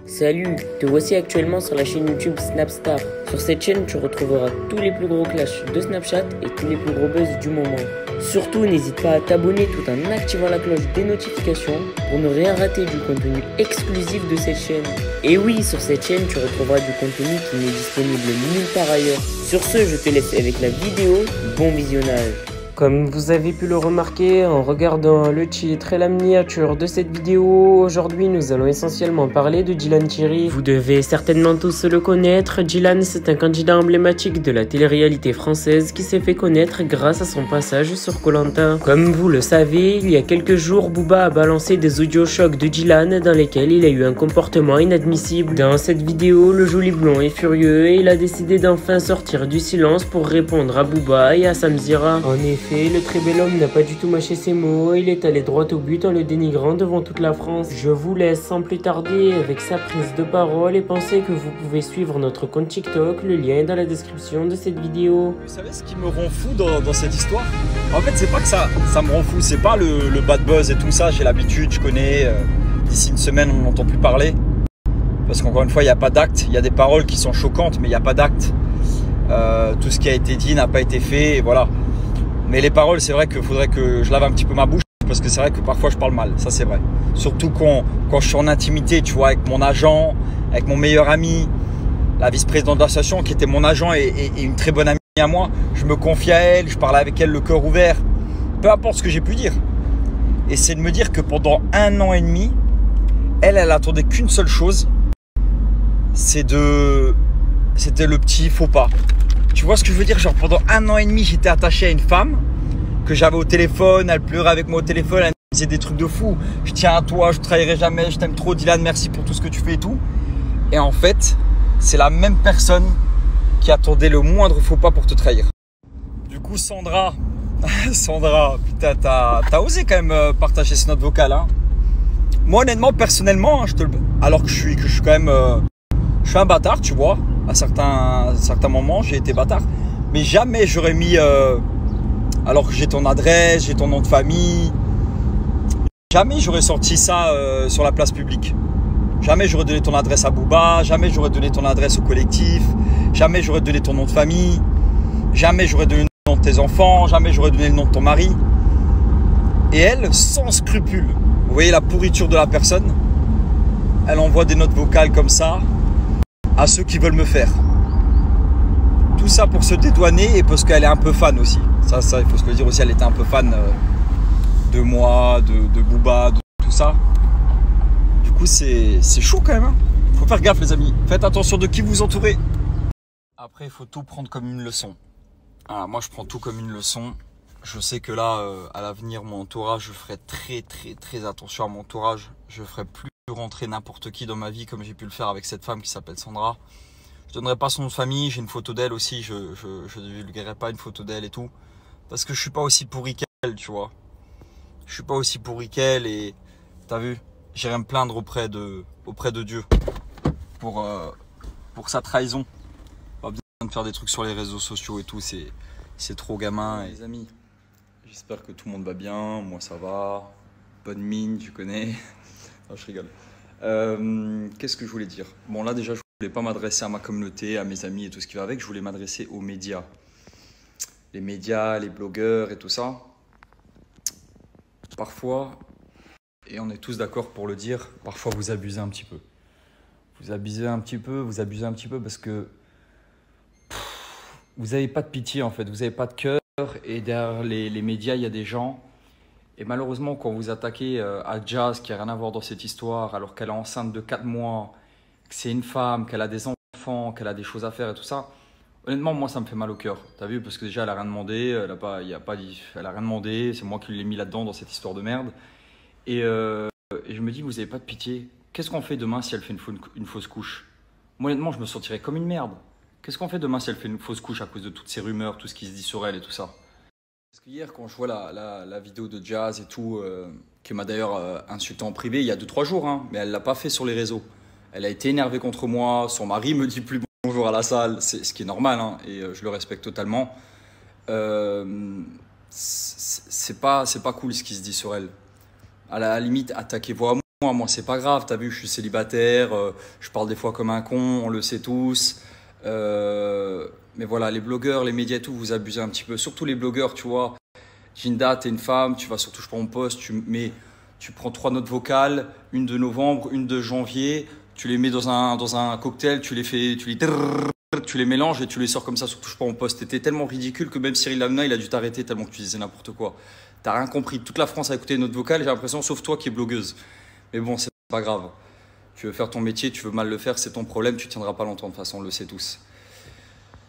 Salut, te voici actuellement sur la chaîne YouTube Snapstar. Sur cette chaîne, tu retrouveras tous les plus gros clashs de Snapchat et tous les plus gros buzz du moment. Surtout, n'hésite pas à t'abonner tout en activant la cloche des notifications pour ne rien rater du contenu exclusif de cette chaîne. Et oui, sur cette chaîne, tu retrouveras du contenu qui n'est disponible nulle part ailleurs. Sur ce, je te laisse avec la vidéo. Bon visionnage. Comme vous avez pu le remarquer en regardant le titre et la miniature de cette vidéo, aujourd'hui nous allons essentiellement parler de Dylan Thierry. Vous devez certainement tous le connaître, Dylan c'est un candidat emblématique de la télé-réalité française qui s'est fait connaître grâce à son passage sur Koh-Lanta. Comme vous le savez, il y a quelques jours, Booba a balancé des audio chocs de Dylan dans lesquels il a eu un comportement inadmissible. Dans cette vidéo, le joli blond est furieux et il a décidé d'enfin sortir du silence pour répondre à Booba et à Samzira. En effet, le très bel homme n'a pas du tout mâché ses mots, il est allé droit au but en le dénigrant devant toute la France. Je vous laisse sans plus tarder avec sa prise de parole et pensez que vous pouvez suivre notre compte TikTok, le lien est dans la description de cette vidéo. Vous savez ce qui me rend fou dans cette histoire? En fait, c'est pas que ça me rend fou, c'est pas le bad buzz et tout ça, j'ai l'habitude, je connais, d'ici une semaine on n'entend plus parler. Parce qu'encore une fois, il n'y a pas d'acte, il y a des paroles qui sont choquantes, mais il n'y a pas d'acte. Tout ce qui a été dit n'a pas été fait, et voilà. Mais les paroles, c'est vrai qu'il faudrait que je lave un petit peu ma bouche parce que c'est vrai que parfois je parle mal, ça c'est vrai. Surtout quand je suis en intimité, tu vois, avec mon agent, avec mon meilleur ami, la vice-présidente de l'association qui était mon agent et une très bonne amie à moi. Je me confie à elle, je parlais avec elle le cœur ouvert, peu importe ce que j'ai pu dire. Et c'est de me dire que pendant 1 an et demi, elle attendait qu'une seule chose, c'était le petit faux pas. Tu vois ce que je veux dire? Genre pendant 1 an et demi, j'étais attaché à une femme que j'avais au téléphone, elle pleurait avec moi au téléphone, elle me disait des trucs de fou. Je tiens à toi, je ne trahirai jamais, je t'aime trop Dylan, merci pour tout ce que tu fais et tout. Et en fait, c'est la même personne qui attendait le moindre faux pas pour te trahir. Du coup, Sandra, putain, t'as osé quand même partager ce note vocale. Hein. Moi, honnêtement, personnellement, alors que je suis quand même... je suis un bâtard, tu vois. À certains moments, j'ai été bâtard. Mais jamais j'aurais mis... alors que j'ai ton adresse, j'ai ton nom de famille. Jamais j'aurais sorti ça sur la place publique. Jamais j'aurais donné ton adresse à Booba. Jamais j'aurais donné ton adresse au collectif. Jamais j'aurais donné ton nom de famille. Jamais j'aurais donné le nom de tes enfants. Jamais j'aurais donné le nom de ton mari. Et elle, sans scrupule, vous voyez la pourriture de la personne, elle envoie des notes vocales comme ça à ceux qui veulent me faire. Tout ça pour se dédouaner et parce qu'elle est un peu fan aussi. Ça, il faut se le dire aussi, elle était un peu fan de moi, de Booba, de tout ça. Du coup, c'est chaud quand même. Hein. Faut faire gaffe les amis. Faites attention de qui vous entourez. Après, il faut tout prendre comme une leçon. Alors, moi, je prends tout comme une leçon. Je sais que là, à l'avenir, mon entourage, je ferai très attention à mon entourage. Je ferai plus rentrer n'importe qui dans ma vie comme j'ai pu le faire avec cette femme qui s'appelle Sandra. Je donnerai pas son nom de famille, j'ai une photo d'elle aussi, je ne divulguerai pas une photo d'elle et tout. Parce que je suis pas aussi pourri qu'elle, tu vois. Je suis pas aussi pourri qu'elle et t'as vu, j'irai me plaindre auprès de Dieu pour sa trahison. Pas besoin de faire des trucs sur les réseaux sociaux et tout, c'est trop gamin. Et... Les amis, j'espère que tout le monde va bien, moi ça va, bonne mine, tu connais. Non, je rigole. Qu'est-ce que je voulais dire? Bon, là, déjà, je voulais pas m'adresser à ma communauté, à mes amis et tout ce qui va avec. Je voulais m'adresser aux médias. Les médias, les blogueurs et tout ça. Parfois, et on est tous d'accord pour le dire, parfois vous abusez un petit peu. Vous abusez un petit peu parce que vous n'avez pas de pitié, en fait. Vous n'avez pas de cœur. Et derrière les médias, il y a des gens... Et malheureusement, quand vous attaquez à Jazz, qui n'a rien à voir dans cette histoire, alors qu'elle est enceinte de 4 mois, que c'est une femme, qu'elle a des enfants, qu'elle a des choses à faire et tout ça, honnêtement, moi, ça me fait mal au cœur. T'as vu? Parce que déjà, elle n'a rien demandé, elle a rien demandé, c'est moi qui l'ai mis là-dedans dans cette histoire de merde. Et je me dis, vous n'avez pas de pitié. Qu'est-ce qu'on fait demain si elle fait une fausse couche? Moi, honnêtement, je me sentirais comme une merde. Qu'est-ce qu'on fait demain si elle fait une fausse couche à cause de toutes ces rumeurs, tout ce qui se dit sur elle et tout ça? Parce que hier, quand je vois la vidéo de Jazz et tout, qui m'a d'ailleurs insulté en privé il y a 2-3 jours, hein, mais elle ne l'a pas fait sur les réseaux. Elle a été énervée contre moi, son mari me dit plus bonjour à la salle, ce qui est normal, hein, et je le respecte totalement. C'est pas cool ce qui se dit sur elle. À la limite, attaquez-vous à moi. moi c'est pas grave, t'as vu, je suis célibataire, je parle des fois comme un con, on le sait tous. Mais voilà, les blogueurs, les médias et tout, vous abusez un petit peu. Surtout les blogueurs, tu vois. Jinda, t'es une femme, tu vas sur Touche pas mon poste, tu prends 3 notes vocales, une de novembre, une de janvier, tu les mets dans un cocktail, tu les mélanges et tu les sors comme ça sur Touche pas mon poste. T'étais tellement ridicule que même Cyril Hanouna, il a dû t'arrêter tellement que tu disais n'importe quoi. T'as rien compris. Toute la France a écouté les notes vocales, j'ai l'impression, sauf toi qui es blogueuse. Mais bon, c'est pas grave. Tu veux faire ton métier, tu veux mal le faire, c'est ton problème, tu tiendras pas longtemps de toute façon, on le sait tous.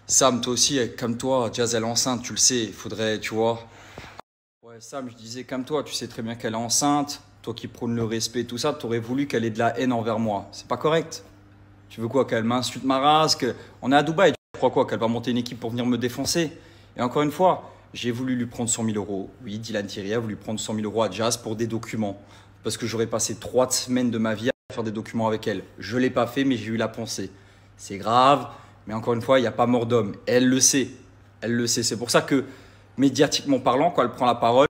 Sam, toi aussi, comme toi, Jazz, elle est enceinte, tu le sais, il faudrait, tu vois. Ouais, Sam, je disais, comme toi, tu sais très bien qu'elle est enceinte, toi qui prônes le respect, tout ça, tu aurais voulu qu'elle ait de la haine envers moi. C'est pas correct. Tu veux quoi, qu'elle m'insulte ma race, on est à Dubaï, tu crois quoi, qu'elle va monter une équipe pour venir me défoncer? Et encore une fois, j'ai voulu lui prendre 100 000 euros. Oui, Dylan Thierry a voulu prendre 100 000 euros à Jazz pour des documents. Parce que j'aurais passé 3 semaines de ma vie à faire des documents avec elle. Je ne l'ai pas fait, mais j'ai eu la pensée. C'est grave, mais encore une fois, il n'y a pas mort d'homme. Elle le sait. Elle le sait. C'est pour ça que, médiatiquement parlant, quand elle prend la parole,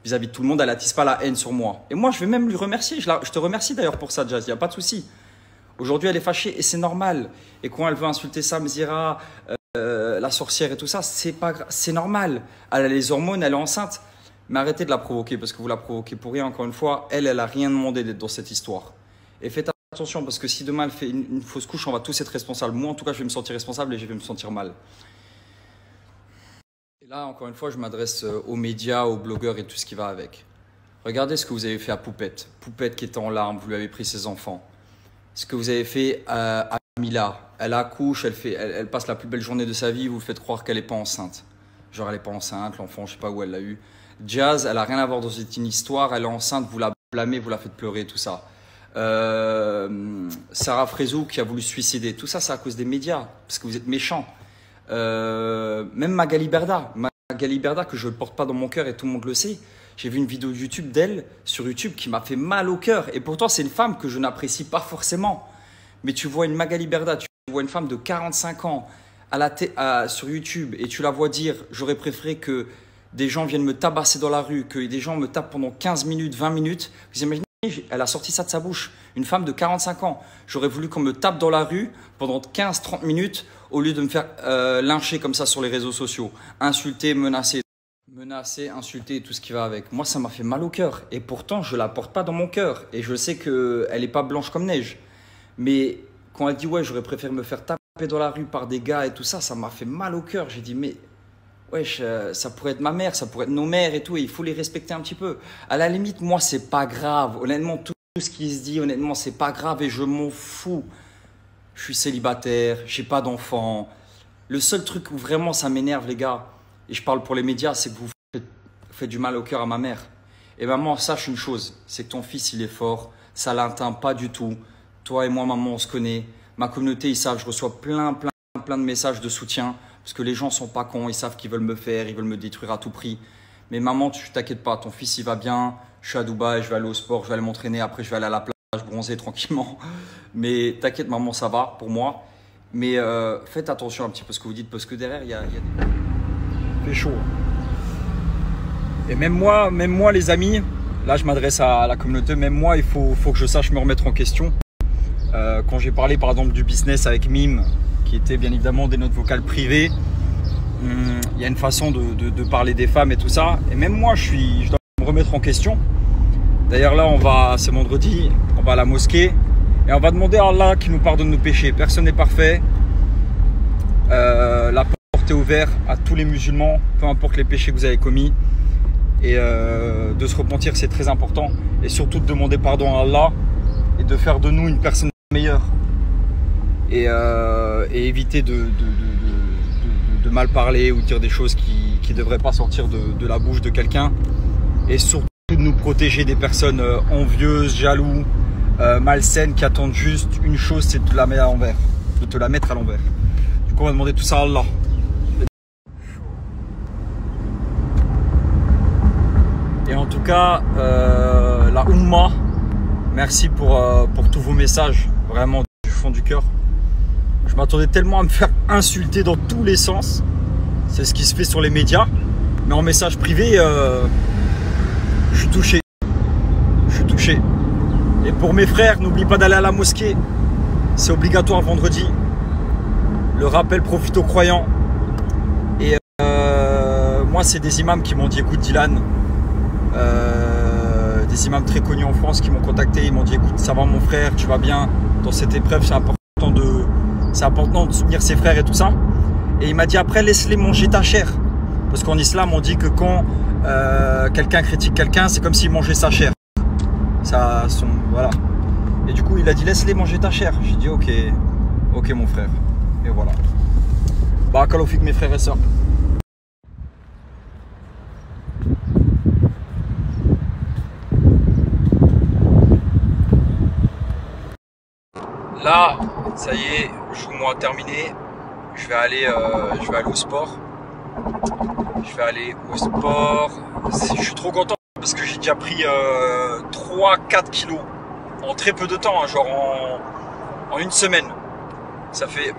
vis-à-vis de tout le monde, elle n'attise pas la haine sur moi. Et moi, je vais même lui remercier. Je te remercie d'ailleurs pour ça, Jazz. Il n'y a pas de souci. Aujourd'hui, elle est fâchée et c'est normal. Et quand elle veut insulter Sam Zira, la sorcière et tout ça, c'est normal. Elle a les hormones, elle est enceinte. Mais arrêtez de la provoquer parce que vous la provoquez pour rien. Encore une fois, elle n'a rien demandé d'être dans cette histoire. Et faites attention parce que si demain elle fait une fausse couche, on va tous être responsables. Moi, en tout cas, je vais me sentir responsable et je vais me sentir mal. Et là, encore une fois, je m'adresse aux médias, aux blogueurs et tout ce qui va avec. Regardez ce que vous avez fait à Poupette. Poupette qui était en larmes, vous lui avez pris ses enfants. Ce que vous avez fait à Mila. Elle accouche, elle passe la plus belle journée de sa vie, vous faites croire qu'elle n'est pas enceinte. Genre, elle n'est pas enceinte, l'enfant, je ne sais pas où elle l'a eu. Jazz, elle n'a rien à voir dans cette histoire, elle est enceinte, vous la blâmez, vous la faites pleurer, tout ça. Sarah Frézou qui a voulu se suicider, tout ça, c'est à cause des médias, parce que vous êtes méchants. Même Magali Berda, que je ne porte pas dans mon cœur et tout le monde le sait. J'ai vu une vidéo YouTube d'elle sur YouTube qui m'a fait mal au cœur. Et pourtant, c'est une femme que je n'apprécie pas forcément. Mais tu vois une Magali Berda, tu vois une femme de 45 ans sur YouTube et tu la vois dire « J'aurais préféré que des gens viennent me tabasser dans la rue, que des gens me tapent pendant 15 minutes, 20 minutes. » Vous imaginez, elle a sorti ça de sa bouche. Une femme de 45 ans. J'aurais voulu qu'on me tape dans la rue pendant 15-30 minutes au lieu de me faire lyncher comme ça sur les réseaux sociaux. Insulter, menacer, insulter et tout ce qui va avec. Moi, ça m'a fait mal au cœur. Et pourtant, je ne la porte pas dans mon cœur. Et je sais qu'elle n'est pas blanche comme neige. Mais quand elle dit « Ouais, j'aurais préféré me faire taper dans la rue par des gars et tout ça », ça m'a fait mal au cœur. J'ai dit « Mais wesh, ça pourrait être ma mère, ça pourrait être nos mères et tout. Et il faut les respecter un petit peu. » À la limite, moi, c'est pas grave. Honnêtement, tout ce qui se dit, honnêtement, c'est pas grave et je m'en fous. Je suis célibataire, j'ai pas d'enfant. Le seul truc où vraiment ça m'énerve, les gars, et je parle pour les médias, c'est que vous faites du mal au cœur à ma mère. Et maman, sache une chose, c'est que ton fils, il est fort, ça l'atteint pas du tout. Toi et moi, maman, on se connaît. Ma communauté, ils savent, je reçois plein de messages de soutien parce que les gens sont pas cons, ils savent qu'ils veulent me faire, ils veulent me détruire à tout prix. Mais maman, tu t'inquiètes pas, ton fils, il va bien. Je suis à Dubaï, je vais aller au sport, je vais aller m'entraîner, après je vais aller à la plage bronzer tranquillement. Mais t'inquiète, maman, ça va pour moi. Mais faites attention un petit peu à ce que vous dites parce que derrière, il y a des... Il fait chaud. Et même moi, les amis, là, je m'adresse à la communauté, même moi, il faut que je sache me remettre en question. Quand j'ai parlé, par exemple, du business avec Mime, qui était bien évidemment des notes vocales privées, il y a une façon de parler des femmes et tout ça. Et même moi, je dois me remettre en question. D'ailleurs, là, c'est vendredi, on va à la mosquée et on va demander à Allah qui nous pardonne nos péchés. Personne n'est parfait. La porte est ouverte à tous les musulmans, peu importe les péchés que vous avez commis. Et de se repentir, c'est très important. Et surtout de demander pardon à Allah et de faire de nous une personne meilleure. Et éviter de mal parler ou dire des choses qui ne devraient pas sortir de la bouche de quelqu'un. Et surtout de nous protéger des personnes envieuses, jaloux, malsaines, qui attendent juste une chose, c'est de te la mettre à l'envers. De te la mettre à l'envers. Du coup, on va demander tout ça à Allah. Et en tout cas, la Oumma, merci pour tous vos messages, vraiment du fond du cœur. Je m'attendais tellement à me faire insulter dans tous les sens. C'est ce qui se fait sur les médias. Mais en message privé, je suis touché. Je suis touché. Et pour mes frères, n'oublie pas d'aller à la mosquée. C'est obligatoire vendredi. Le rappel profite aux croyants. Et moi, c'est des imams qui m'ont dit, écoute Dylan, des imams très connus en France qui m'ont contacté. Ils m'ont dit, écoute, ça va mon frère, tu vas bien. Dans cette épreuve, c'est important de soutenir ses frères et tout ça. Et il m'a dit, après, laisse-les manger ta chair. Parce qu'en islam, on dit que quand quelqu'un critique quelqu'un, c'est comme s'il mangeait sa chair. Voilà. Et du coup, il a dit, laisse-les manger ta chair. J'ai dit, ok mon frère. Et voilà. Barakallahu fik mes frères et sœurs. Là, ça y est, joue-moi terminé. Je vais aller au sport. Je suis trop content parce que j'ai déjà pris 3-4 kilos en très peu de temps, hein, genre en une semaine. Ça fait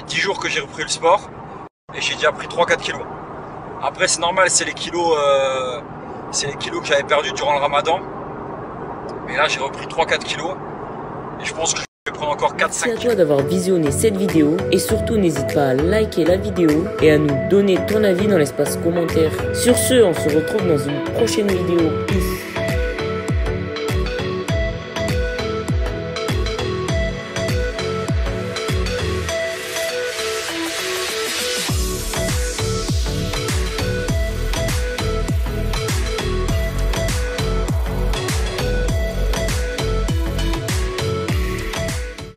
10 jours que j'ai repris le sport et j'ai déjà pris 3-4 kilos. Après c'est normal, c'est les kilos que j'avais perdus durant le ramadan. Mais là j'ai repris 3-4 kilos et je pense que je vais prendre encore 4-5 kilos. Merci à toi d'avoir visionné cette vidéo et surtout n'hésite pas à liker la vidéo et à nous donner ton avis dans l'espace commentaire. Sur ce, on se retrouve dans une prochaine vidéo. Peace.